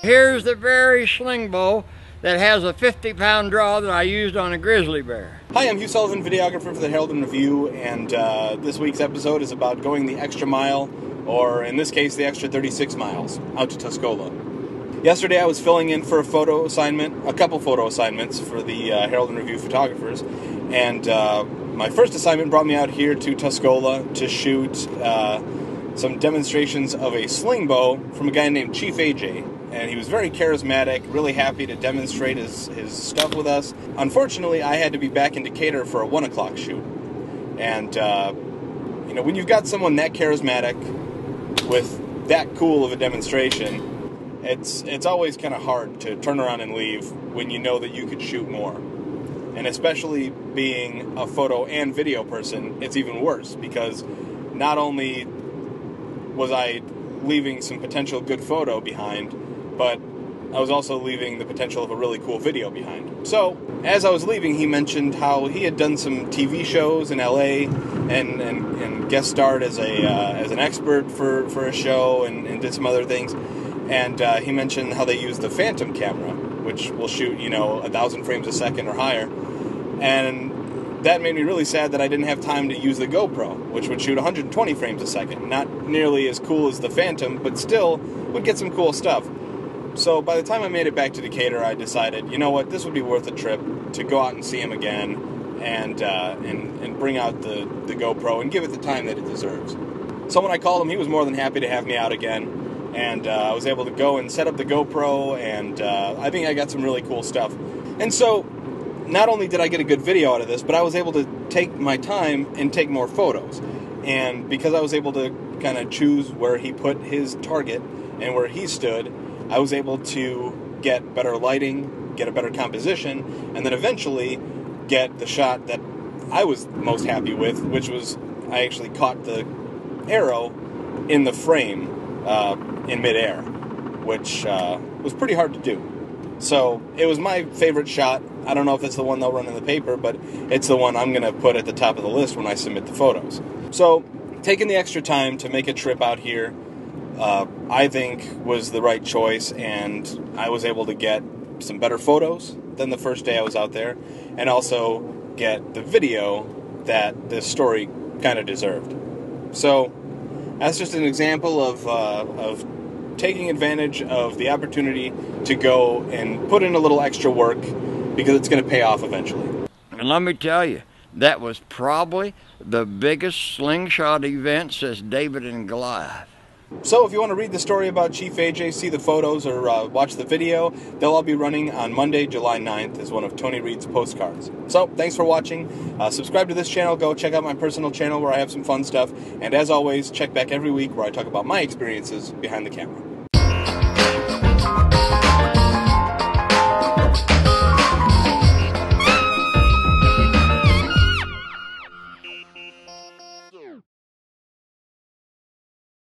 Here's the very sling bow that has a 50-pound draw that I used on a grizzly bear. Hi, I'm Hugh Sullivan, videographer for the Herald and Review, and this week's episode is about going the extra mile, or in this case, the extra 36 miles, out to Tuscola. Yesterday I was filling in for a couple photo assignments for the Herald and Review photographers, and my first assignment brought me out here to Tuscola to shoot some demonstrations of a sling bow from a guy named Chief AJ. And he was very charismatic, really happy to demonstrate his stuff with us. Unfortunately, I had to be back in Decatur for a 1 o'clock shoot. And, when you've got someone that charismatic with that cool of a demonstration, it's always kind of hard to turn around and leave when you know that you could shoot more. And especially being a photo and video person, it's even worse, because not only was I leaving some potential good photo behind, but I was also leaving the potential of a really cool video behind. So, as I was leaving, he mentioned how he had done some TV shows in LA and guest starred as an expert for a show and did some other things. And he mentioned how they use the Phantom camera, which will shoot, 1,000 frames a second or higher. And that made me really sad that I didn't have time to use the GoPro, which would shoot 120 frames a second. Not nearly as cool as the Phantom, but still would get some cool stuff. So by the time I made it back to Decatur, I decided, you know what, this would be worth a trip to go out and see him again and bring out the GoPro and give it the time that it deserves. So when I called him, he was more than happy to have me out again, and I was able to go and set up the GoPro, and I think I got some really cool stuff. And so not only did I get a good video out of this, but I was able to take my time and take more photos. And because I was able to kind of choose where he put his target and where he stood, I was able to get better lighting, get a better composition, and then eventually get the shot that I was most happy with, which was I actually caught the arrow in the frame in midair, which was pretty hard to do. So it was my favorite shot. I don't know if it's the one they'll run in the paper, but it's the one I'm going to put at the top of the list when I submit the photos. So taking the extra time to make a trip out here, I think was the right choice, and I was able to get some better photos than the first day I was out there, and also get the video that this story kind of deserved. So that's just an example of taking advantage of the opportunity to go and put in a little extra work, because it's going to pay off eventually. And let me tell you, that was probably the biggest slingshot event since David and Goliath. So if you want to read the story about Chief AJ, see the photos, or watch the video, they'll all be running on Monday, July 9th as one of Tony Reed's postcards. So thanks for watching. Subscribe to this channel. Go check out my personal channel where I have some fun stuff. And as always, check back every week where I talk about my experiences behind the camera.